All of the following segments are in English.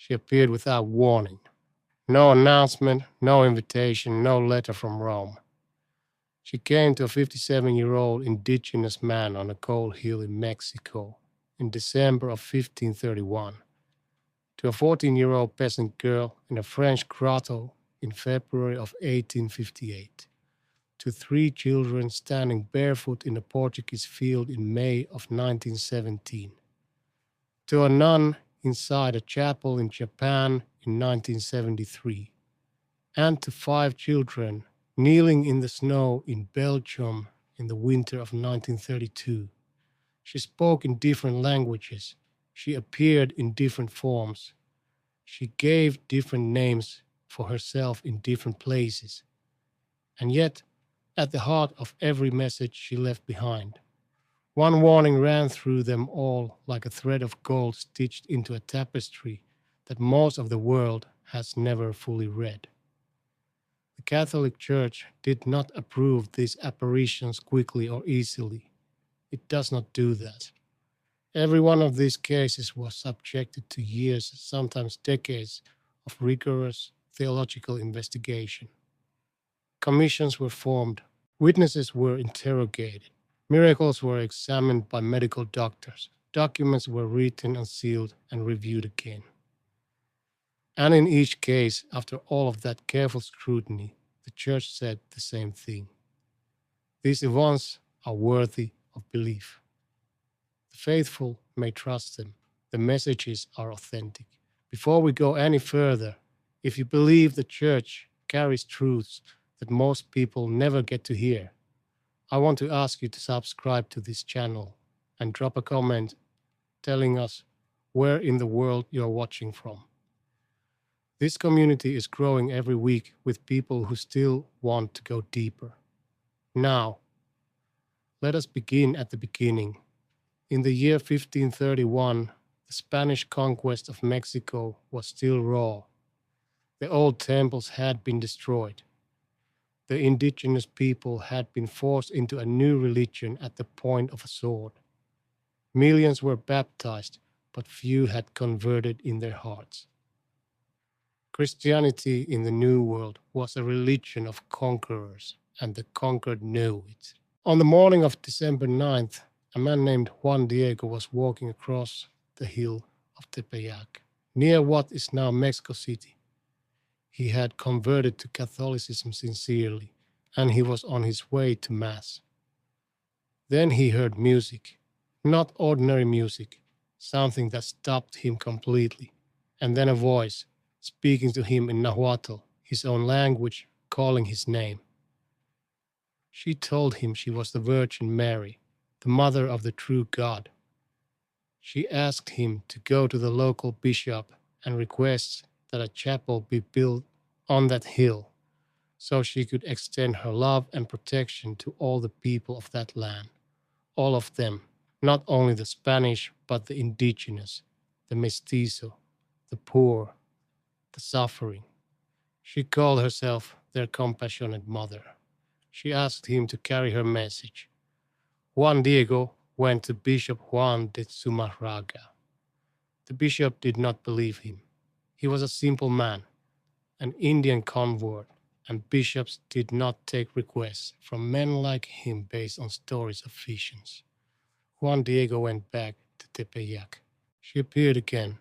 She appeared without warning. No announcement, no invitation, no letter from Rome. She came to a 57-year-old indigenous man on a cold hill in Mexico in December of 1531, to a 14-year-old peasant girl in a French grotto in February of 1858, to three children standing barefoot in a Portuguese field in May of 1917, to a nun inside a chapel in Japan in 1973, and to five children kneeling in the snow in Belgium in the winter of 1932. She spoke in different languages. She appeared in different forms. She gave different names for herself in different places. And yet, at the heart of every message she left behind, one warning ran through them all like a thread of gold stitched into a tapestry that most of the world has never fully read. The Catholic Church did not approve these apparitions quickly or easily. It does not do that. Every one of these cases was subjected to years, sometimes decades, of rigorous theological investigation. Commissions were formed, witnesses were interrogated, miracles were examined by medical doctors, documents were written and sealed and reviewed again. And in each case, after all of that careful scrutiny, the Church said the same thing. These events are worthy of belief. The faithful may trust them. The messages are authentic. Before we go any further, if you believe the Church carries truths that most people never get to hear, I want to ask you to subscribe to this channel and drop a comment telling us where in the world you're watching from. This community is growing every week with people who still want to go deeper. Now, let us begin at the beginning. In the year 1531, the Spanish conquest of Mexico was still raw. The old temples had been destroyed. The indigenous people had been forced into a new religion at the point of a sword. Millions were baptized, but few had converted in their hearts. Christianity in the New World was a religion of conquerors, and the conquered knew it. On the morning of December 9th, a man named Juan Diego was walking across the hill of Tepeyac, near what is now Mexico City. He had converted to Catholicism sincerely, and he was on his way to Mass. Then he heard music, not ordinary music, something that stopped him completely, and then a voice speaking to him in Nahuatl, his own language, calling his name. She told him she was the Virgin Mary, the mother of the true God. She asked him to go to the local bishop and request that a chapel be built on that hill so she could extend her love and protection to all the people of that land, all of them, not only the Spanish, but the indigenous, the mestizo, the poor, the suffering. She called herself their compassionate mother. She asked him to carry her message. Juan Diego went to Bishop Juan de Zumarraga. The bishop did not believe him. He was a simple man, an Indian convert, and bishops did not take requests from men like him based on stories of visions. Juan Diego went back to Tepeyac. She appeared again.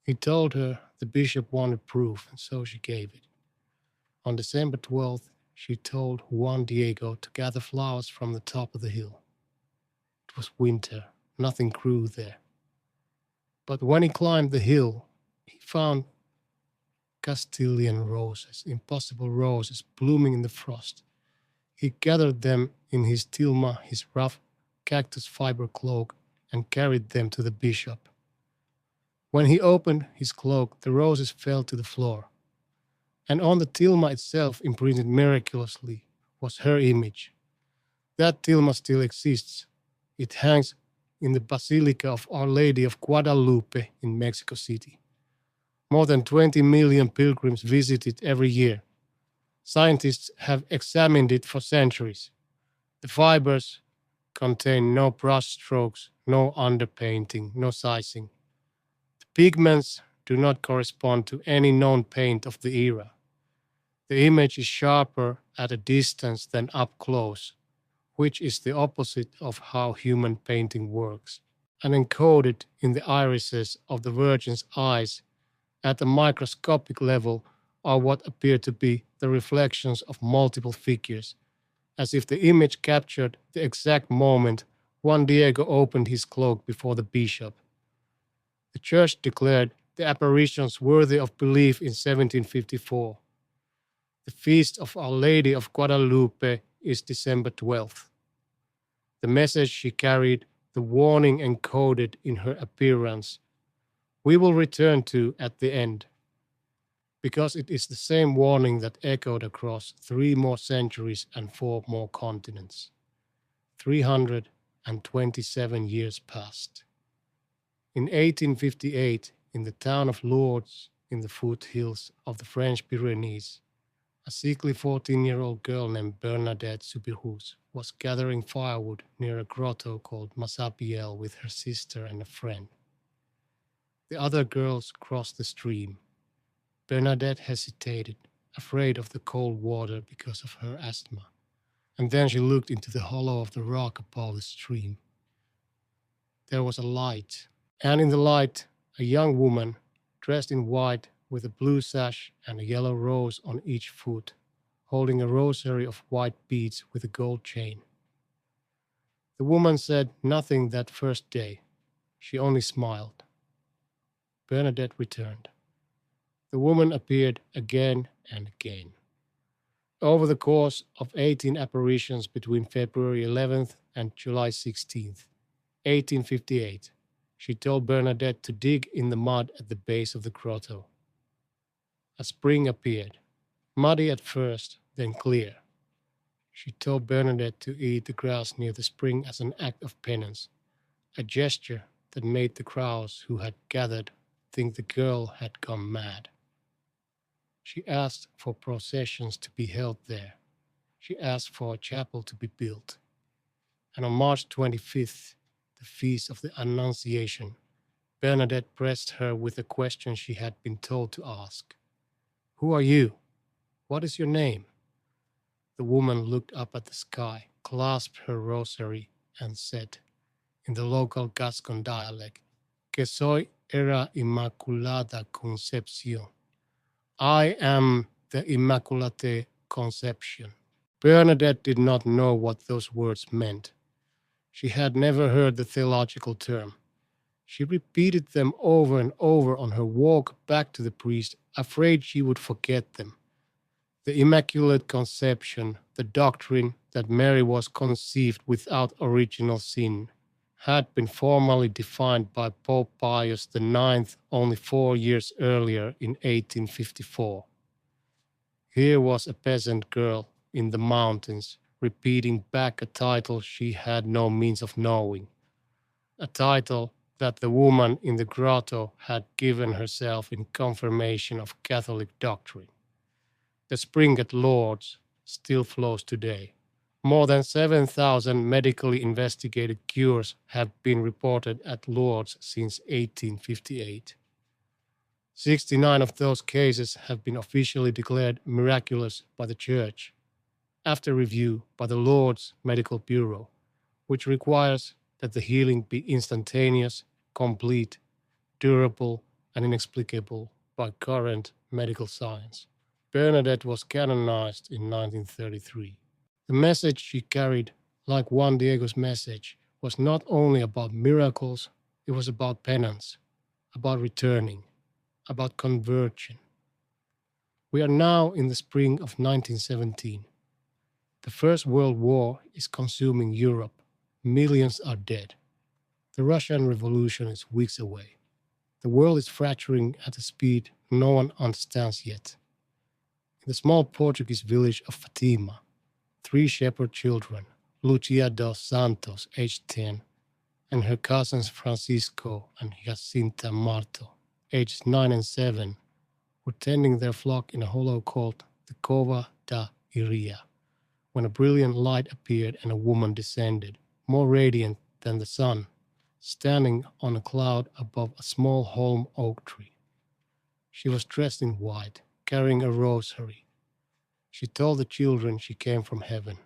He told her the bishop wanted proof, and so she gave it. On December 12th, she told Juan Diego to gather flowers from the top of the hill. It was winter, nothing grew there. But when he climbed the hill, he found Castilian roses, impossible roses blooming in the frost. He gathered them in his tilma, his rough cactus fiber cloak, and carried them to the bishop. When he opened his cloak, the roses fell to the floor, and on the tilma itself, imprinted miraculously, was her image. That tilma still exists. It hangs in the Basilica of Our Lady of Guadalupe in Mexico City. More than 20 million pilgrims visit it every year. Scientists have examined it for centuries. The fibers contain no brush strokes, no underpainting, no sizing. The pigments do not correspond to any known paint of the era. The image is sharper at a distance than up close, which is the opposite of how human painting works, and encoded in the irises of the Virgin's eyes at the microscopic level are what appear to be the reflections of multiple figures, as if the image captured the exact moment Juan Diego opened his cloak before the bishop. The church declared the apparitions worthy of belief in 1754. The feast of Our Lady of Guadalupe is December 12th. The message she carried, the warning encoded in her appearance, we will return to at the end, because it is the same warning that echoed across 3 more centuries and 4 more continents. 327 years passed. In 1858, in the town of Lourdes, in the foothills of the French Pyrenees, a sickly 14-year-old girl named Bernadette Soubirous was gathering firewood near a grotto called Massabielle with her sister and a friend. The other girls crossed the stream. Bernadette hesitated, afraid of the cold water because of her asthma, and then she looked into the hollow of the rock above the stream. There was a light, and in the light a young woman, dressed in white with a blue sash and a yellow rose on each foot, holding a rosary of white beads with a gold chain. The woman said nothing that first day. She only smiled. Bernadette returned. The woman appeared again and again. Over the course of 18 apparitions between February 11th and July 16th, 1858, she told Bernadette to dig in the mud at the base of the grotto. A spring appeared, muddy at first, then clear. She told Bernadette to eat the grass near the spring as an act of penance, a gesture that made the crowds who had gathered think the girl had gone mad. She asked for processions to be held there. She asked for a chapel to be built. And on March 25th, the feast of the Annunciation, Bernadette pressed her with a question she had been told to ask. "Who are you? What is your name?" The woman looked up at the sky, clasped her rosary, and said, in the local Gascon dialect, "Que soy era Immaculada Concepción." I am the Immaculate Conception. Bernadette did not know what those words meant. She had never heard the theological term. She repeated them over and over on her walk back to the priest, afraid she would forget them. The Immaculate Conception, the doctrine that Mary was conceived without original sin, had been formally defined by Pope Pius IX only 4 years earlier in 1854. Here was a peasant girl in the mountains repeating back a title she had no means of knowing, a title that the woman in the grotto had given herself in confirmation of Catholic doctrine. The spring at Lourdes still flows today. More than 7,000 medically investigated cures have been reported at Lourdes since 1858. 69 of those cases have been officially declared miraculous by the Church, after review by the Lourdes Medical Bureau, which requires that the healing be instantaneous, complete, durable, and inexplicable by current medical science. Bernadette was canonized in 1933. The message she carried, like Juan Diego's message, was not only about miracles, it was about penance, about returning, about conversion. We are now in the spring of 1917. The First World War is consuming Europe. Millions are dead. The Russian Revolution is weeks away. The world is fracturing at a speed no one understands yet. In the small Portuguese village of Fatima, 3 shepherd children, Lucia dos Santos, aged 10, and her cousins Francisco and Jacinta Marto, aged 9 and 7, were tending their flock in a hollow called the Cova da Iria, when a brilliant light appeared and a woman descended, more radiant than the sun, standing on a cloud above a small holm oak tree. She was dressed in white, carrying a rosary. She told the children she came from heaven.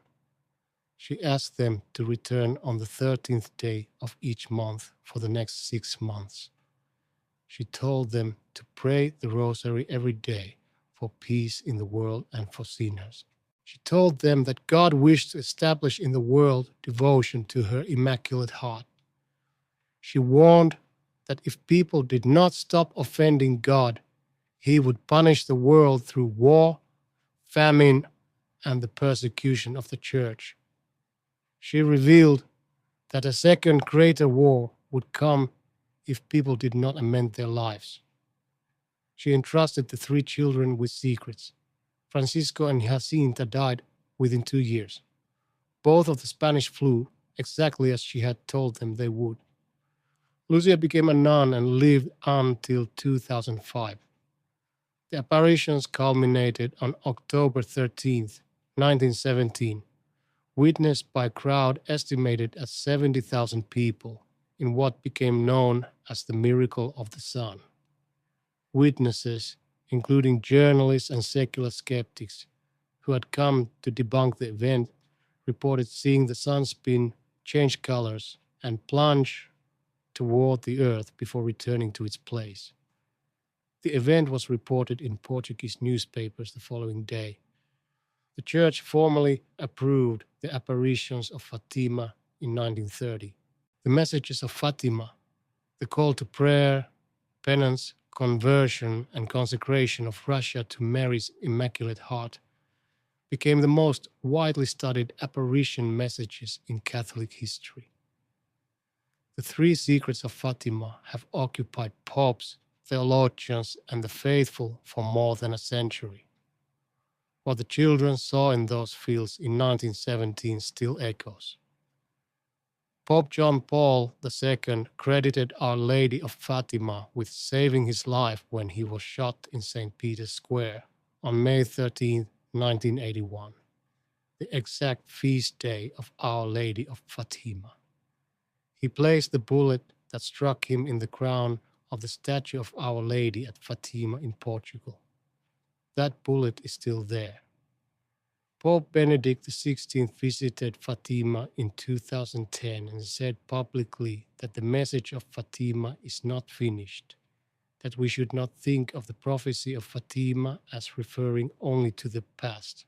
She asked them to return on the 13th day of each month for the next 6 months. She told them to pray the rosary every day for peace in the world and for sinners. She told them that God wished to establish in the world devotion to her Immaculate Heart. She warned that if people did not stop offending God, He would punish the world through war, famine, and the persecution of the Church. She revealed that a second greater war would come if people did not amend their lives. She entrusted the 3 children with secrets. Francisco and Jacinta died within 2 years, both of the Spanish flu, exactly as she had told them they would. Lucia became a nun and lived until 2005. The apparitions culminated on October 13th, 1917, witnessed by a crowd estimated at 70,000 people in what became known as the Miracle of the Sun. Witnesses, including journalists and secular skeptics who had come to debunk the event, reported seeing the sun spin, change colors, and plunge toward the earth before returning to its place. The event was reported in Portuguese newspapers the following day. The church formally approved the apparitions of Fatima in 1930. The messages of Fatima, the call to prayer, penance, conversion, and consecration of Russia to Mary's Immaculate Heart, became the most widely studied apparition messages in Catholic history. The 3 secrets of Fatima have occupied popes, theologians, and the faithful for more than a century. What the children saw in those fields in 1917 still echoes. Pope John Paul II credited Our Lady of Fatima with saving his life when he was shot in St. Peter's Square on May 13, 1981, the exact feast day of Our Lady of Fatima. He placed the bullet that struck him in the crown of the statue of Our Lady at Fatima in Portugal. That bullet is still there. Pope Benedict XVI visited Fatima in 2010 and said publicly that the message of Fatima is not finished, that we should not think of the prophecy of Fatima as referring only to the past.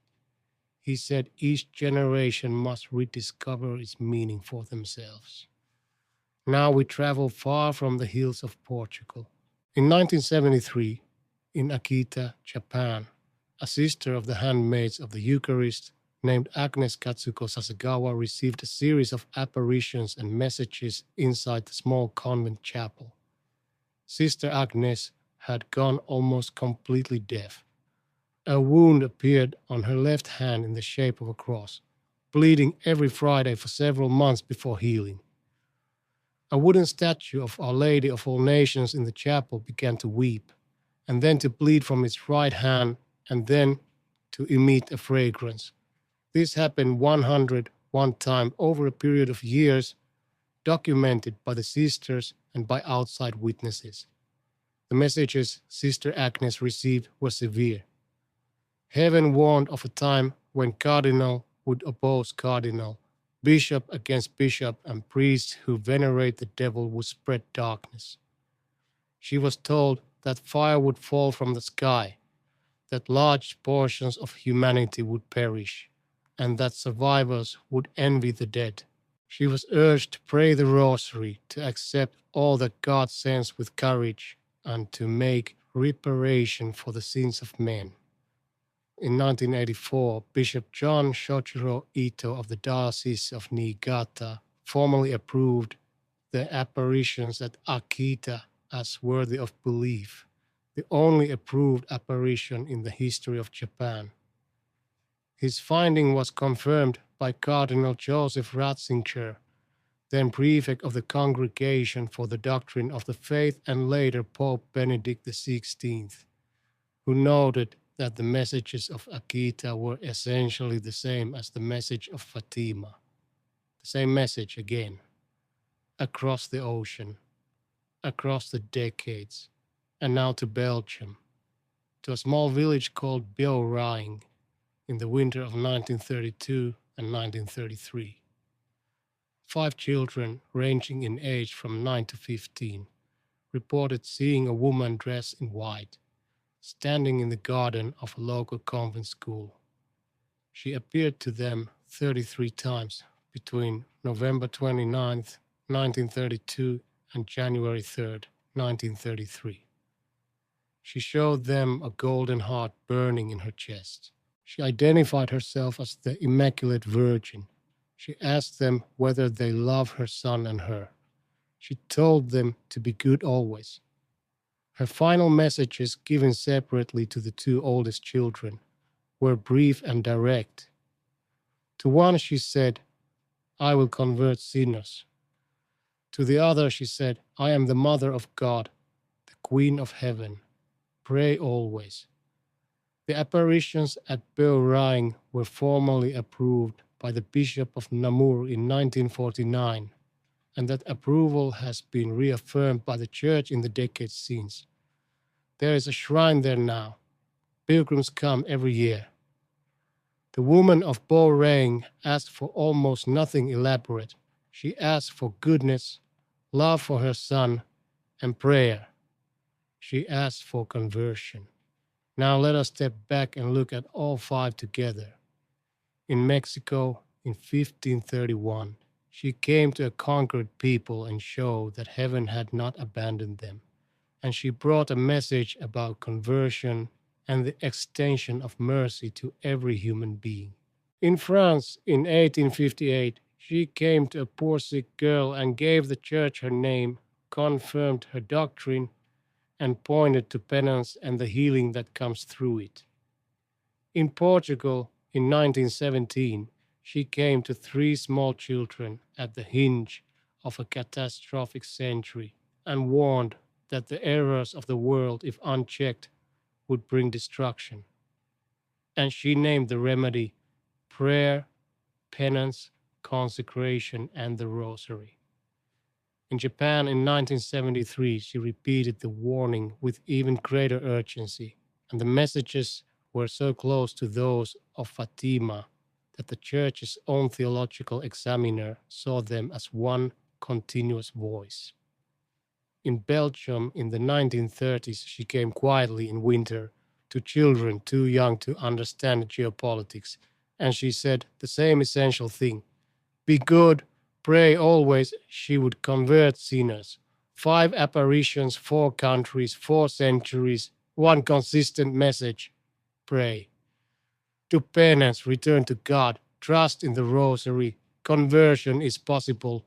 He said each generation must rediscover its meaning for themselves. Now we travel far from the hills of Portugal. In 1973, in Akita, Japan, a sister of the Handmaids of the Eucharist named Agnes Katsuko Sasagawa received a series of apparitions and messages inside the small convent chapel. Sister Agnes had gone almost completely deaf. A wound appeared on her left hand in the shape of a cross, bleeding every Friday for several months before healing. A wooden statue of Our Lady of All Nations in the chapel began to weep, and then to bleed from its right hand, and then to emit a fragrance. This happened 101 times over a period of years, documented by the sisters and by outside witnesses. The messages Sister Agnes received were severe. Heaven warned of a time when cardinal would oppose cardinal, bishop against bishop, and priests who venerate the devil would spread darkness. She was told that fire would fall from the sky, that large portions of humanity would perish, and that survivors would envy the dead. She was urged to pray the rosary, to accept all that God sends with courage, and to make reparation for the sins of men. In 1984, Bishop John Shochiro Ito of the Diocese of Niigata formally approved the apparitions at Akita as worthy of belief, the only approved apparition in the history of Japan. His finding was confirmed by Cardinal Joseph Ratzinger, then prefect of the Congregation for the Doctrine of the Faith and later Pope Benedict XVI, who noted that the messages of Akita were essentially the same as the message of Fatima. The same message again, across the ocean, across the decades, and now to Belgium, to a small village called Beoraing in the winter of 1932 and 1933. 5 children, ranging in age from 9 to 15, reported seeing a woman dressed in white, standing in the garden of a local convent school. She appeared to them 33 times between November 29th, 1932 and January 3rd, 1933. She showed them a golden heart burning in her chest. She identified herself as the Immaculate Virgin. She asked them whether they love her son and her. She told them to be good always. Her final messages, given separately to the 2 oldest children, were brief and direct. To one she said, "I will convert sinners." To the other she said, "I am the Mother of God, the Queen of Heaven. Pray always." The apparitions at Beoraing were formally approved by the Bishop of Namur in 1949, and that approval has been reaffirmed by the Church in the decades since. There is a shrine there now. Pilgrims come every year. The woman of Beoraing asked for almost nothing elaborate. She asked for goodness, love for her son, and prayer. She asked for conversion. Now let us step back and look at all 5 together. In Mexico, in 1531, she came to a conquered people and showed that heaven had not abandoned them. And she brought a message about conversion and the extension of mercy to every human being. In France, in 1858, she came to a poor sick girl and gave the church her name, confirmed her doctrine, and pointed to penance and the healing that comes through it. In Portugal, in 1917, she came to 3 small children at the hinge of a catastrophic century and warned that the errors of the world, if unchecked, would bring destruction. And she named the remedy prayer, penance, consecration, and the rosary. In Japan in 1973, she repeated the warning with even greater urgency, and the messages were so close to those of Fatima that the Church's own theological examiner saw them as one continuous voice. In Belgium in the 1930s, she came quietly in winter to children too young to understand geopolitics, and she said the same essential thing: be good, pray always. She would convert sinners. 5 apparitions, 4 countries, 4 centuries, one consistent message: pray. Do penance, return to God, trust in the rosary. Conversion is possible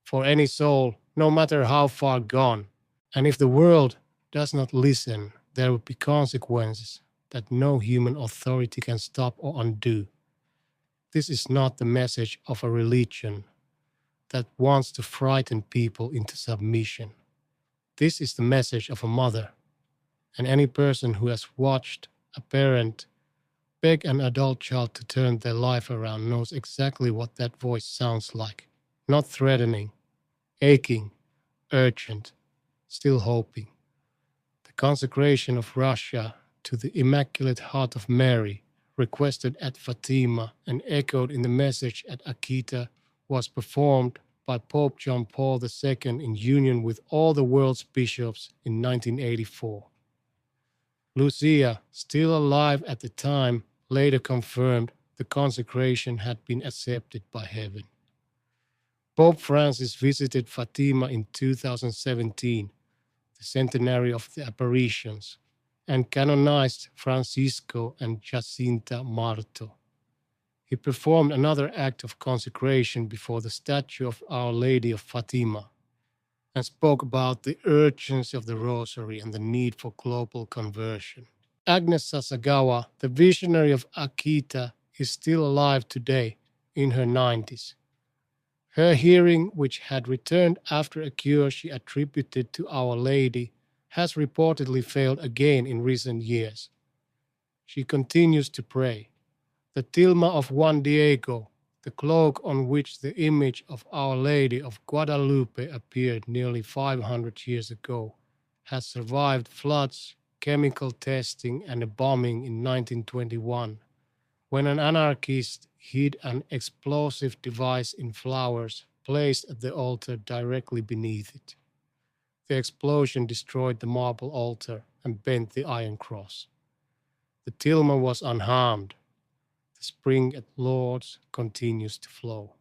for any soul, no matter how far gone. And if the world does not listen, there will be consequences that no human authority can stop or undo. This is not the message of a religion that wants to frighten people into submission. This is the message of a mother, and any person who has watched a parent beg an adult child to turn their life around knows exactly what that voice sounds like. Not threatening, aching, urgent, still hoping. The consecration of Russia to the Immaculate Heart of Mary, requested at Fatima and echoed in the message at Akita, was performed by Pope John Paul II in union with all the world's bishops in 1984. Lucia, still alive at the time, later confirmed the consecration had been accepted by heaven. Pope Francis visited Fatima in 2017, the centenary of the apparitions, and canonized Francisco and Jacinta Marto. He performed another act of consecration before the statue of Our Lady of Fatima and spoke about the urgency of the Rosary and the need for global conversion. Agnes Sasagawa, the visionary of Akita, is still alive today in her 90s. Her hearing, which had returned after a cure she attributed to Our Lady, has reportedly failed again in recent years. She continues to pray. The tilma of Juan Diego, the cloak on which the image of Our Lady of Guadalupe appeared nearly 500 years ago, has survived floods, chemical testing and a bombing in 1921, when an anarchist hid an explosive device in flowers placed at the altar directly beneath it. The explosion destroyed the marble altar and bent the iron cross. The tilma was unharmed. The spring at Lourdes continues to flow.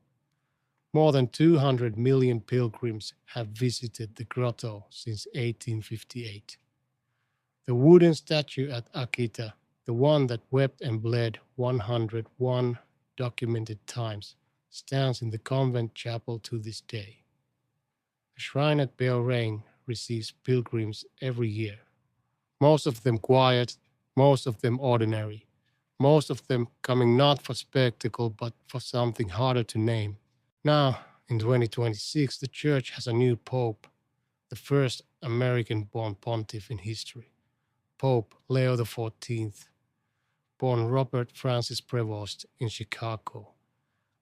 More than 200 million pilgrims have visited the grotto since 1858. The wooden statue at Akita, the one that wept and bled 101 documented times, stands in the convent chapel to this day. The shrine at Beaurain receives pilgrims every year, most of them quiet, most of them ordinary, most of them coming not for spectacle but for something harder to name. Now, in 2026, the church has a new pope, the first American-born pontiff in history, Pope Leo XIV, born Robert Francis Prevost in Chicago,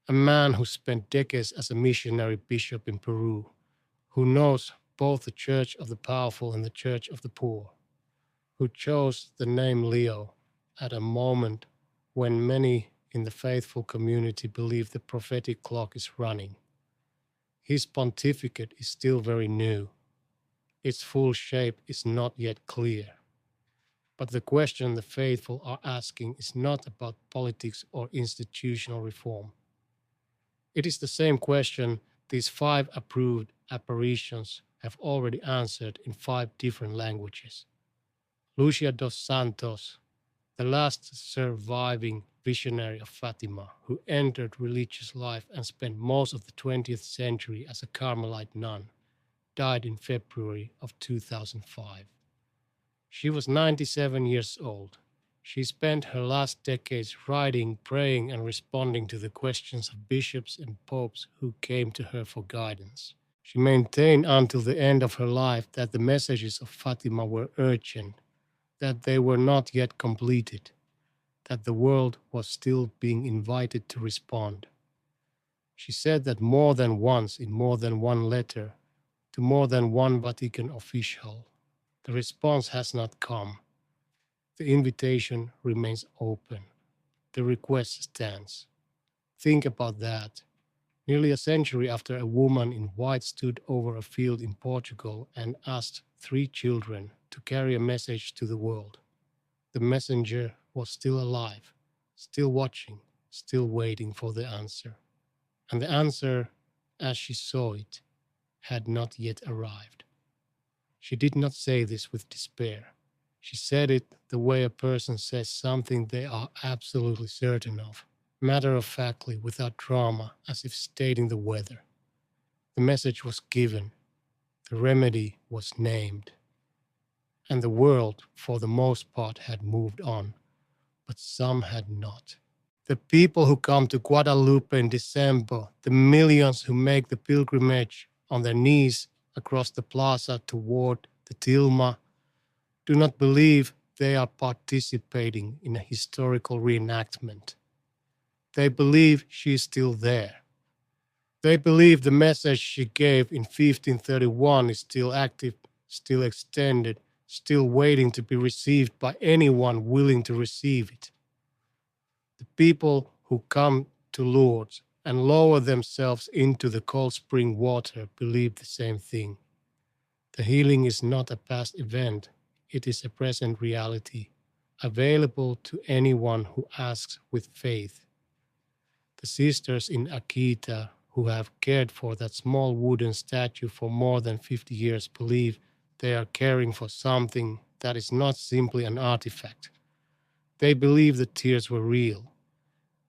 a man who spent decades as a missionary bishop in Peru, who knows both the church of the powerful and the church of the poor, who chose the name Leo at a moment when many in the faithful community believe the prophetic clock is running. His pontificate is still very new. Its full shape is not yet clear. But the question the faithful are asking is not about politics or institutional reform. It is the same question these 5 approved apparitions have already answered in 5 different languages. Lucia dos Santos, the last surviving visionary of Fatima, who entered religious life and spent most of the 20th century as a Carmelite nun, died in February of 2005. She was 97 years old. She spent her last decades writing, praying, and responding to the questions of bishops and popes who came to her for guidance. She maintained until the end of her life that the messages of Fatima were urgent, that they were not yet completed, that the world was still being invited to respond. She said that more than once in more than one letter to more than one Vatican official. The response has not come. The invitation remains open. The request stands. Think about that. Nearly a century after a woman in white stood over a field in Portugal and asked 3 children to carry a message to the world. The messenger was still alive, still watching, still waiting for the answer. And the answer, as she saw it, had not yet arrived. She did not say this with despair. She said it the way a person says something they are absolutely certain of, matter-of-factly, without drama, as if stating the weather. The message was given. The remedy was named. And the world, for the most part, had moved on, but some had not. The people who come to Guadalupe in December, the millions who make the pilgrimage on their knees across the plaza toward the tilma, do not believe they are participating in a historical reenactment. They believe she is still there. They believe the message she gave in 1531 is still active, still extended, still waiting to be received by anyone willing to receive it. The people who come to Lourdes and lower themselves into the cold spring water believe the same thing. The healing is not a past event, it is a present reality, available to anyone who asks with faith. The sisters in Akita, who have cared for that small wooden statue for more than 50 years, believe they are caring for something that is not simply an artifact. They believe the tears were real.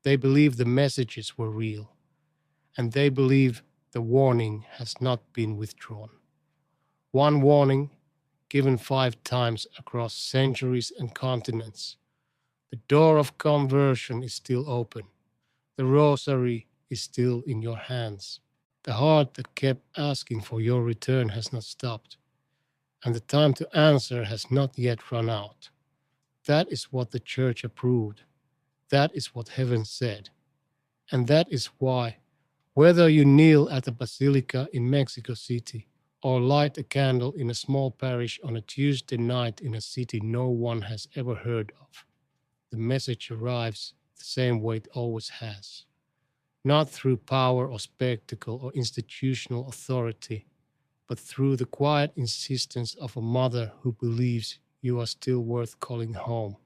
They believe the messages were real. And they believe the warning has not been withdrawn. One warning given 5 times across centuries and continents. The door of conversion is still open. The rosary is still in your hands. The heart that kept asking for your return has not stopped. And the time to answer has not yet run out. That is what the church approved. That is what heaven said. And that is why, whether you kneel at the basilica in Mexico City or light a candle in a small parish on a Tuesday night in a city no one has ever heard of. The message arrives the same way it always has, not through power or spectacle or institutional authority, but through the quiet insistence of a mother who believes you are still worth calling home.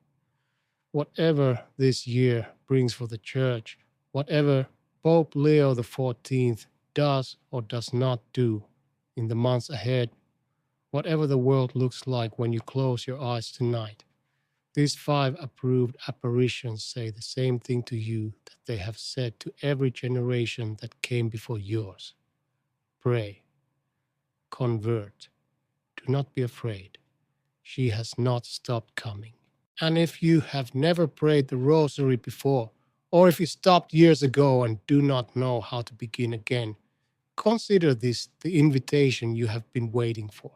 Whatever this year brings for the Church, whatever Pope Leo XIV does or does not do in the months ahead, whatever the world looks like when you close your eyes tonight, these 5 approved apparitions say the same thing to you that they have said to every generation that came before yours. Pray. Convert. Do not be afraid. She has not stopped coming. And if you have never prayed the rosary before, or if you stopped years ago and do not know how to begin again, consider this the invitation you have been waiting for.